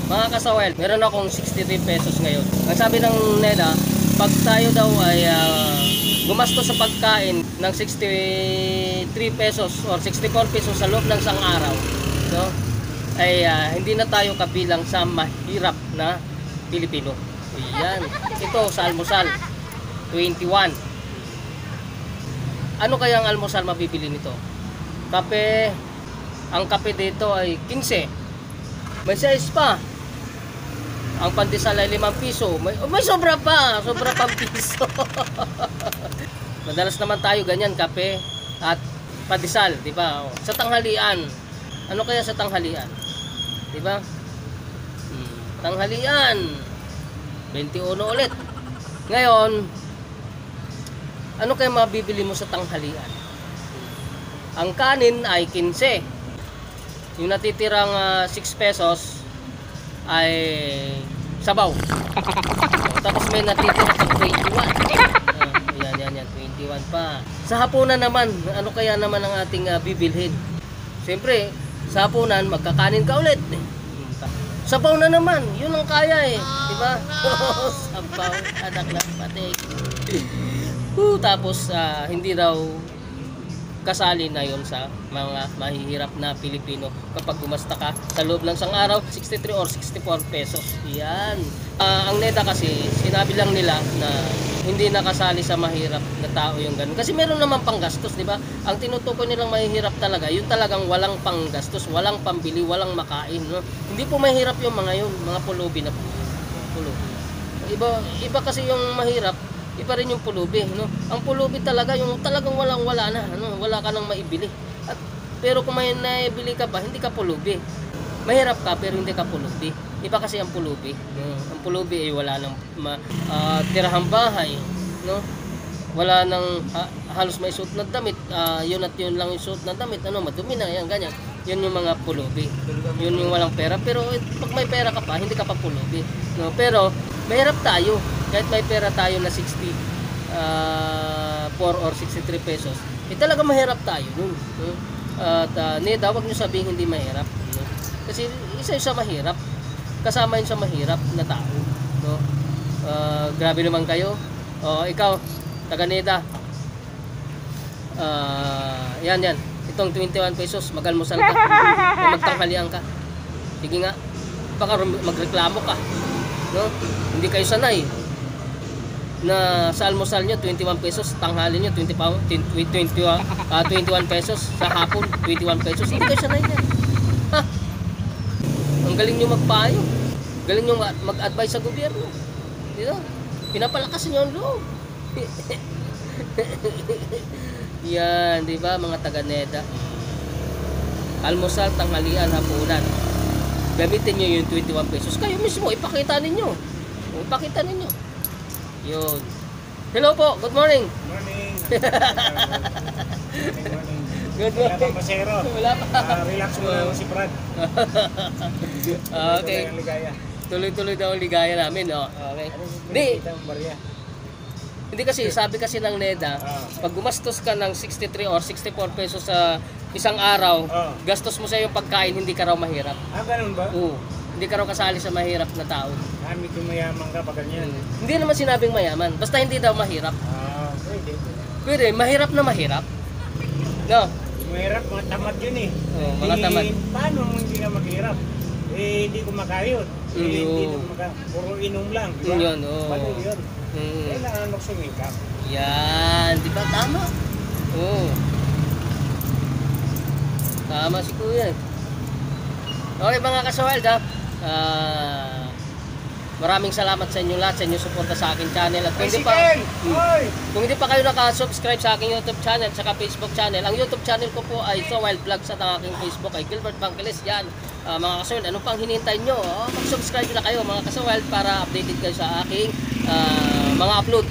Mga kasawel, meron akong 63 pesos ngayon. Ang sabi ng NEDA, pag tayo daw ay gumastos sa pagkain ng 63 pesos or 64 pesos sa loob ng isang araw, no? Ay hindi na tayo kabilang sa mahirap na Pilipino. Ayan. Ito sa almusal, 21. Ano kaya ang almusal mabibili nito? Kape. Ang kape dito ay 15. May 6 pa. Ang pandesal ay 5 piso. May sobra pa. Sobra pang piso. Madalas naman tayo ganyan, kape at pandesal, di ba? Sa tanghalian. Ano kaya sa tanghalian? Di ba? Tanghalian. 21 ulit. Ngayon, ano kaya mabibili mo sa tanghalian? Ang kanin ay 15. Yung natitirang 6 pesos ay sabaw. Tapos may natitira pag 21. Yan, 21 pa. Sa hapunan naman, ano kaya naman ang ating bibilhin? Siyempre, sa hapunan, magkakanin ka ulit. Sabaw na naman, yun ang kaya eh. Diba? Sabaw, anak ng patik. Tapos, hindi daw kasali na yon sa mga mahihirap na Pilipino kapag gumasta ka sa loob ng isang araw 63 or 64 pesos. Yan. Ang NEDA kasi sinabi lang nila na hindi nakasali sa mahirap na tao yung ganun. Kasi meron naman panggastos, di ba? Ang tinutukoy nilang mahihirap talaga, yung talagang walang panggastos, walang pambili, walang makain, no? Hindi po mahirap yung mga yun, mga pulubi na pulubi. Iba kasi yung mahirap, iba rin yung pulubi, no? Ang pulubi talaga yung talagang wala na, ano? Wala ka nang maibili. Pero kung may naibili ka pa, hindi ka pulubi. Mahirap ka pero hindi ka pulubi. Iba kasi ang pulubi, no? Ang pulubi ay wala nang tirahang bahay, no? Wala nang halos may suot na damit, yun at yun lang yung suot na damit, ano, madumi na yan, ganyan. Yun yung mga pulubi. Yun yung walang pera, pero pag may pera ka pa, hindi ka pa pulubi, no? Pero mahirap tayo. Kahit may pera tayo na 64 or 63 pesos, talaga mahirap tayo nun, no? At NEDA, wag nyo sabihin hindi mahirap, no? Kasi isa sa mahirap, kasama yun sa mahirap na tao, no? Grabe naman kayo. Ikaw, taga NEDA, yan, itong 21 pesos, mag-almusal ka, magtanghalian ka, sige nga, baka magreklamo ka, no? Hindi kayo sanay na sa almusal nyo 21 pesos, tanghali nyo 21 pesos, sa hapon 21 pesos, hindi kayo sanay yan. Ang galing nyo magpayo, galing nyo mag-advise sa gobyerno, diba? Pinapalakas nyo ang loob. Yan, diba mga taga NEDA? Almusal, tanghalian, hapunan, gamitin nyo yung 21 pesos, kayo mismo ipakita ninyo. Ipakita ninyo. Yun. Hello po, good morning. Morning. Good Wala morning. pang pasero. Wala pa. Relax muna si Brad. Okay. Ligaya. Tuloy-tuloy daw ang ligaya namin, no? Okay. Hindi kasi, sabi kasi ng NEDA, pag gumastos ka ng 63 or 64 pesos sa isang araw, gastos mo sa iyong pagkain, hindi ka raw mahirap. Ganun ba? Oo. Hindi ka raw kasali sa mahirap na tao. Medyo mayaman ka pa ganyan. Hindi naman sinabing mayaman, basta hindi daw mahirap. Pwede. Pwede, mahirap na mahirap. No? Mahirap, mga tamad yun eh. Mga tamad. Paano hindi ka maghirap? Hindi ko makayod. Hindi ko puro inom lang. Diba? Yun, oo. Paano yun? Kailangan magsumikap. Yan, di ba? Tama. Oo. Tama si Kuya. Okay mga kasawal, maraming salamat sa inyo lahat, sa inyong suporta sa aking channel. At kung hindi pa kayo naka-subscribe sa aking YouTube channel at Facebook channel, ang YouTube channel ko po ay So Wild Vlogs at ang aking Facebook ay Gilbert Bangkeles. Yan, mga kasawal, ano pang hinihintay nyo? Mag-subscribe na kayo mga kasawal para updated kayo sa aking mga upload.